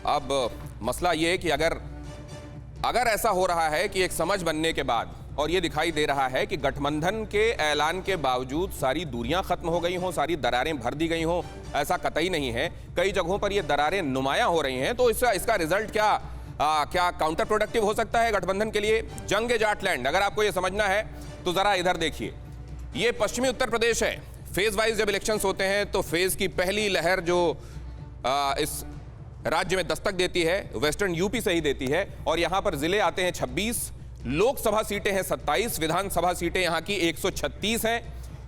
अब मसला ये है कि अगर ऐसा हो रहा है कि एक समझ बनने के बाद और ये दिखाई दे रहा है कि गठबंधन के ऐलान के बावजूद सारी दूरियां खत्म हो गई हों, सारी दरारें भर दी गई हों, ऐसा कतई नहीं है। कई जगहों पर ये दरारें नुमायां हो रही हैं, तो इसका रिजल्ट क्या काउंटर प्रोडक्टिव हो सकता है गठबंधन के लिए? जंग जाटलैंड, अगर आपको ये समझना है तो जरा इधर देखिए। ये पश्चिमी उत्तर प्रदेश है। फेज वाइज जब इलेक्शंस होते हैं तो फेज की पहली लहर जो इस राज्य में दस्तक देती है वेस्टर्न यूपी से ही देती है, और यहां पर जिले आते हैं 26, लोकसभा सीटें हैं 27, विधानसभा सीटें यहां की 136 हैं।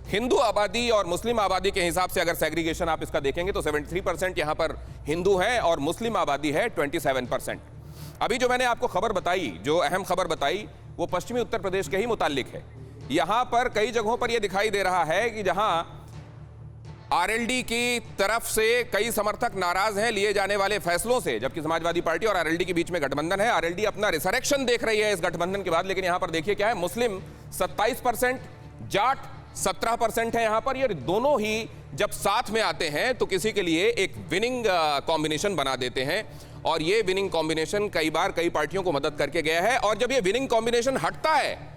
हिंदू आबादी और मुस्लिम आबादी के हिसाब से अगर सेग्रीगेशन आप इसका देखेंगे तो 73% यहां पर हिंदू हैं और मुस्लिम आबादी है 27%। अभी जो मैंने आपको खबर बताई, जो अहम खबर बताई, वो पश्चिमी उत्तर प्रदेश के ही मुताल्लिक है। यहां पर कई जगहों पर यह दिखाई दे रहा है कि जहां आरएलडी की तरफ से कई समर्थक नाराज हैं लिए जाने वाले फैसलों से, जबकि समाजवादी पार्टी और आरएलडी के बीच में गठबंधन है। आरएलडी अपना रिसरेक्शन देख रही है इस गठबंधन के बाद, लेकिन यहां पर देखिए क्या है, मुस्लिम 27%, जाट 17% है यहां पर। ये दोनों ही जब साथ में आते हैं तो किसी के लिए एक विनिंग कॉम्बिनेशन बना देते हैं, और ये विनिंग कॉम्बिनेशन कई बार कई पार्टियों को मदद करके गया है। और जब ये विनिंग कॉम्बिनेशन हटता है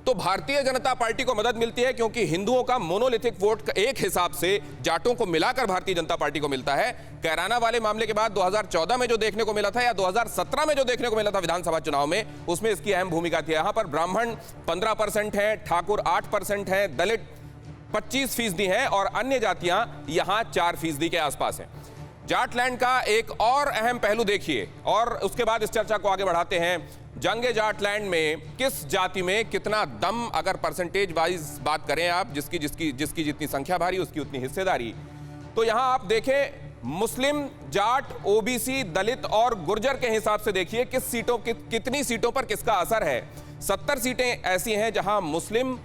तो भारतीय जनता पार्टी को मदद मिलती है, क्योंकि हिंदुओं का मोनोलिथिक वोट एक हिसाब से जाटों को मिलाकर भारतीय जनता पार्टी को मिलता है। कैराना वाले मामले के बाद 2014 में जो देखने को मिला था या 2017 में जो देखने को मिला था विधानसभा चुनाव में, उसमें इसकी अहम भूमिका थी। यहां पर ब्राह्मण 15% है, ठाकुर 8% है, दलित 25% है और अन्य जातियां यहां 4% के आसपास हैं। जाटलैंड का एक और अहम पहलू देखिए और उसके बाद इस चर्चा को आगे बढ़ाते हैं। जंग जाटलैंड में किस जाति में कितना दम, अगर परसेंटेज वाइज बात करें आप, जिसकी जितनी संख्या भारी उसकी उतनी हिस्सेदारी, तो यहां आप देखें मुस्लिम, जाट, ओबीसी, दलित और गुर्जर के हिसाब से देखिए कितनी सीटों पर किसका असर है। 70 सीटें ऐसी हैं जहां मुस्लिम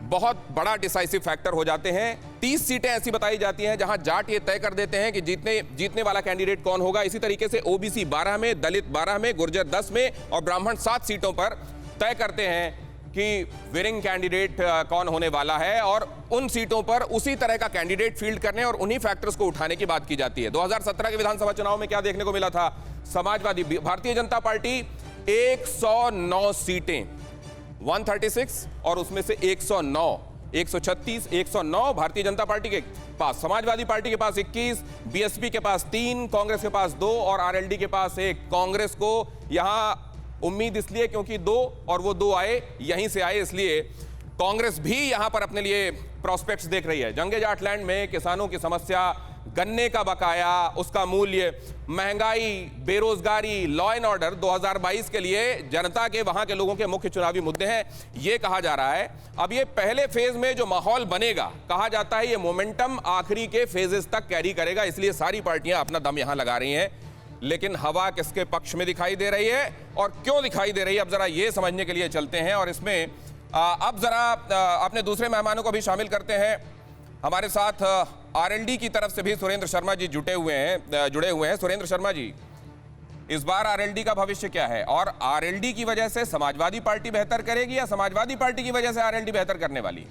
बहुत बड़ा डिसाइसिव फैक्टर हो जाते हैं। 30 सीटें ऐसी बताई जाती हैं जहां जाट ये तय कर देते हैं कि जीतने वाला कैंडिडेट कौन होगा। इसी तरीके से ओबीसी 12 में, दलित 12 में, गुर्जर 10 में और ब्राह्मण 7 सीटों पर तय करते हैं कि विनिंग कैंडिडेट कौन होने वाला है, और उन सीटों पर उसी तरह का कैंडिडेट फील्ड करने और उन्हीं फैक्टर्स को उठाने की बात की जाती है। 2017 के विधानसभा चुनाव में क्या देखने को मिला था? समाजवादी, भारतीय जनता पार्टी 109 सीटें, 136 और उसमें से 109, 136, 109 भारतीय जनता पार्टी के पास, समाजवादी पार्टी के पास 21, बीएसपी के पास 3, कांग्रेस के पास 2 और आरएलडी के पास 1। कांग्रेस को यहां उम्मीद इसलिए क्योंकि 2 और वो 2 आए, यहीं से आए, इसलिए कांग्रेस भी यहां पर अपने लिए प्रोस्पेक्ट्स देख रही है। जंग जाटलैंड में किसानों की समस्या, गन्ने का बकाया, उसका मूल्य, महंगाई, बेरोजगारी, लॉ एंड ऑर्डर 2022 के लिए जनता के, वहां के लोगों के मुख्य चुनावी मुद्दे हैं, ये कहा जा रहा है। अब ये पहले फेज में जो माहौल बनेगा, कहा जाता है ये मोमेंटम आखिरी के फेजेस तक कैरी करेगा, इसलिए सारी पार्टियां अपना दम यहां लगा रही हैं। लेकिन हवा किसके पक्ष में दिखाई दे रही है और क्यों दिखाई दे रही है, अब जरा ये समझने के लिए चलते हैं। और इसमें अब जरा अपने दूसरे मेहमानों को भी शामिल करते हैं। हमारे साथ आरएलडी की तरफ से भी सुरेंद्र शर्मा जी जुड़े हुए हैं। सुरेंद्र शर्मा जी, इस बार आरएलडी का भविष्य क्या है, और आरएलडी की वजह से समाजवादी पार्टी बेहतर करेगी या समाजवादी पार्टी की वजह से आरएलडी बेहतर करने वाली?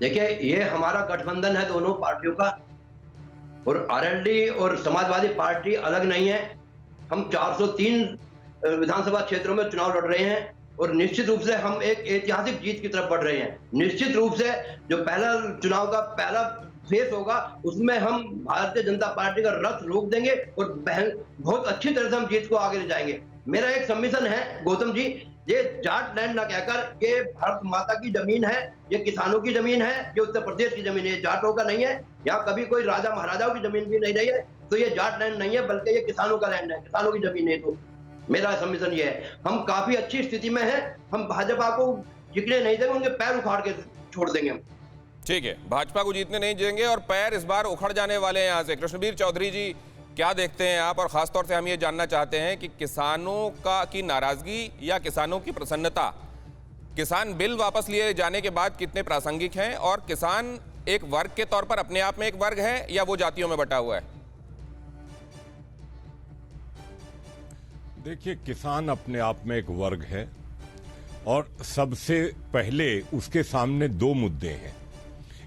देखिए, ये हमारा गठबंधन है दोनों पार्टियों का, और आरएलडी और समाजवादी पार्टी अलग नहीं है। हम 403 विधानसभा क्षेत्रों में चुनाव लड़ रहे हैं और निश्चित रूप से हम एक ऐतिहासिक जीत की तरफ बढ़ रहे हैं। निश्चित रूप से जो पहला चुनाव का पहला फेस होगा उसमें हम भारतीय जनता पार्टी का रथ रोक देंगे और बहुत अच्छी तरह से हम जीत को आगे ले जाएंगे। मेरा एक सबमिशन है गौतम जी, ये जाटलैंड ना कहकर ये भारत माता की जमीन है, ये किसानों की जमीन है, ये उत्तर प्रदेश की जमीन है, जाटों का नहीं है। यहाँ कभी कोई राजा महाराजाओं की जमीन भी नहीं रही है, तो ये जाटलैंड नहीं है बल्कि ये किसानों का लैंड है, किसानों की जमीन है। तो मेरा सबमिशन ये है, हम काफी अच्छी स्थिति में हैं, हम भाजपा को जीतने नहीं देंगे, उनके पैर उखाड़ के छोड़ देंगे हम। ठीक है, भाजपा को जीतने नहीं देंगे और पैर इस बार उखड़ जाने वाले हैं यहां से। कृष्णवीर चौधरी जी, क्या देखते हैं आप, और खासतौर से हम ये जानना चाहते हैं कि किसानों की नाराजगी या किसानों की प्रसन्नता, किसान बिल वापस लिए जाने के बाद कितने प्रासंगिक हैं, और किसान एक वर्ग के तौर पर अपने आप में एक वर्ग है या वो जातियों में बटा हुआ है? देखिए, किसान अपने आप में एक वर्ग है और सबसे पहले उसके सामने 2 मुद्दे हैं।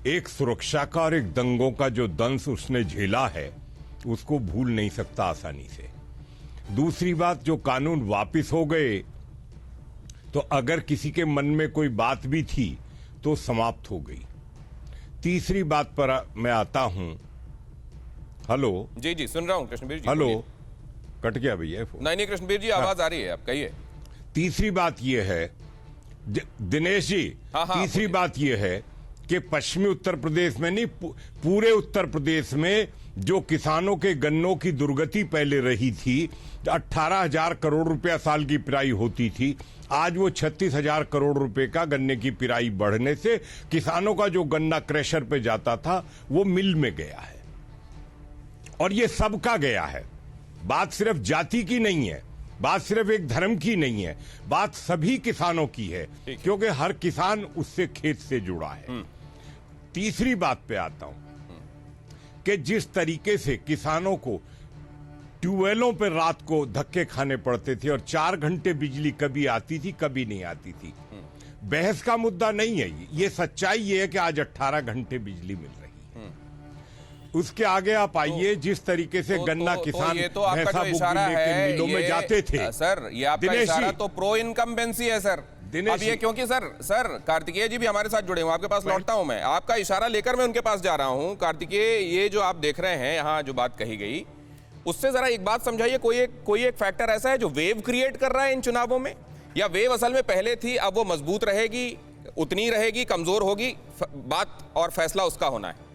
एक सुरक्षा का और एक दंगों का जो दंश उसने झेला है, उसको भूल नहीं सकता आसानी से। दूसरी बात, जो कानून वापस हो गए तो अगर किसी के मन में कोई बात भी थी तो समाप्त हो गई। तीसरी बात पर मैं आता हूं। हेलो जी जी सुन रहा हूं कृष्णवीर जी। हेलो, कट गया भैया फोन। नहीं कृष्णवीर जी आवाज आ रही है, आप कहिए। तीसरी बात यह है दिनेश जी, हाँ, तीसरी बात यह है कि पश्चिमी उत्तर प्रदेश में नहीं, पूरे उत्तर प्रदेश में जो किसानों के गन्नों की दुर्गति पहले रही थी, 18,000 करोड़ रुपया साल की पिराई होती थी, आज वो 36,000 करोड़ रुपए का गन्ने की पिराई बढ़ने से किसानों का जो गन्ना क्रशर पे जाता था वो मिल में गया है। और ये सबका गया है। बात सिर्फ जाति की नहीं है, बात सिर्फ एक धर्म की नहीं है, बात सभी किसानों की है, क्योंकि हर किसान उससे खेत से जुड़ा है। तीसरी बात पे आता हूं कि जिस तरीके से किसानों को ट्यूबवेलों पर रात को धक्के खाने पड़ते थे और 4 घंटे बिजली कभी आती थी कभी नहीं आती थी, बहस का मुद्दा नहीं है ये सच्चाई ये है कि आज 18 घंटे बिजली मिल रही है। उसके आगे आप आइए, जिस तरीके से गन्ना किसान ये तो आपका भैंसा जो इशारा बुग्गी लेके है मिलों में जाते थे। सर ये आपका दिनेश इशारा जी, तो प्रो इनकम्बेंसी है सर। दिनेश अब ये जी, क्योंकि सर कार्तिकेय जी भी हमारे साथ जुड़े हुए, आपके पास लौटता हूं मैं, आपका इशारा लेकर मैं उनके पास जा रहा हूं। कार्तिकेय, ये जो आप देख रहे हैं यहाँ जो बात कही गई, उससे जरा एक बात समझाइए। कोई एक फैक्टर ऐसा है जो वेव क्रिएट कर रहा है इन चुनावों में, या वेव असल में पहले थी, अब वो मजबूत रहेगी, उतनी रहेगी, कमजोर होगी, बात और फैसला उसका होना है?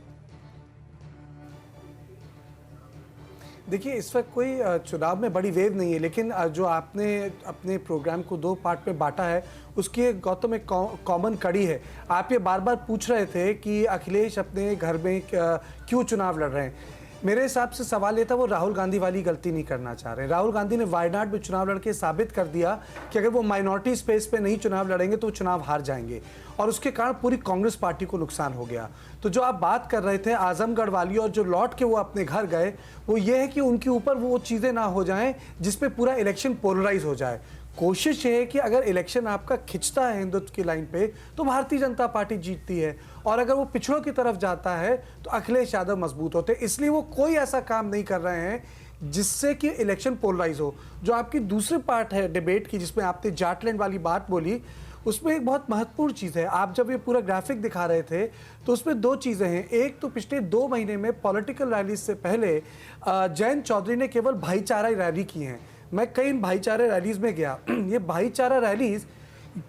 देखिए, इस वक्त कोई चुनाव में बड़ी वेव नहीं है, लेकिन जो आपने अपने प्रोग्राम को 2 पार्ट में बांटा है उसकी गौतम एक कॉमन कड़ी है। आप ये बार बार पूछ रहे थे कि अखिलेश अपने घर में क्यों चुनाव लड़ रहे हैं। मेरे हिसाब से सवाल ये था, वो राहुल गांधी वाली गलती नहीं करना चाह रहे। राहुल गांधी ने वायनाड में चुनाव लड़के साबित कर दिया कि अगर वो माइनॉरिटी स्पेस पे नहीं चुनाव लड़ेंगे तो वो चुनाव हार जाएंगे, और उसके कारण पूरी कांग्रेस पार्टी को नुकसान हो गया। तो जो आप बात कर रहे थे आजमगढ़ वाली, और जो लौट के वो अपने घर गए, वो ये है कि उनके ऊपर वो चीज़ें ना हो जाएं जिसपे पूरा इलेक्शन पोलराइज हो जाए। कोशिश ये है कि अगर इलेक्शन आपका खिंचता है हिंदुत्व की लाइन पे तो भारतीय जनता पार्टी जीतती है, और अगर वो पिछड़ों की तरफ जाता है तो अखिलेश यादव मजबूत होते हैं। इसलिए वो कोई ऐसा काम नहीं कर रहे हैं जिससे कि इलेक्शन पोलराइज हो। जो आपकी दूसरी पार्ट है डिबेट की, जिसमें आपने जाटलैंड वाली बात बोली, उसमें एक बहुत महत्वपूर्ण चीज़ है। आप जब ये पूरा ग्राफिक दिखा रहे थे तो उसमें 2 चीज़ें हैं। एक तो पिछले 2 महीने में पॉलिटिकल रैली से पहले जयंत चौधरी ने केवल भाईचारा रैली की हैं। मैं कई भाईचारा रैलीज में गया। ये भाईचारा रैलीज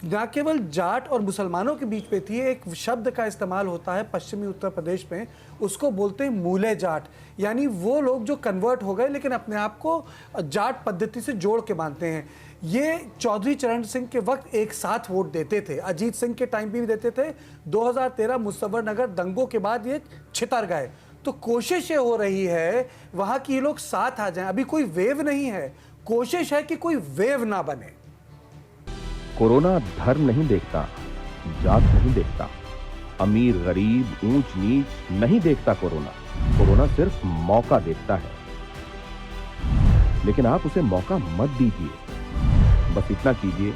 ना केवल जाट और मुसलमानों के बीच में थी, एक शब्द का इस्तेमाल होता है पश्चिमी उत्तर प्रदेश में, उसको बोलते हैं मूले जाट, यानी वो लोग जो कन्वर्ट हो गए लेकिन अपने आप को जाट पद्धति से जोड़ के मानते हैं। ये चौधरी चरण सिंह के वक्त एक साथ वोट देते थे, अजीत सिंह के टाइम भी देते थे। 2013 मुजफ्फरनगर दंगों के बाद ये छितर गए। तो कोशिश ये हो रही है वहां की ये लोग साथ आ जाएं। अभी कोई वेव नहीं है, कोशिश है कि कोई वेव ना बने। कोरोना धर्म नहीं देखता, जात नहीं देखता, अमीर गरीब ऊंच नीच नहीं देखता। कोरोना सिर्फ मौका देखता है, लेकिन आप उसे मौका मत दीजिए। बस इतना कीजिए,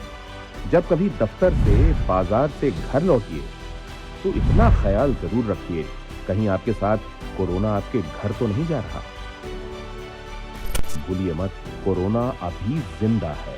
जब कभी दफ्तर से बाजार से घर लौटिए तो इतना ख्याल जरूर रखिए कहीं आपके साथ कोरोना आपके घर तो नहीं जा रहा। भूलिए मत, कोरोना अभी जिंदा है।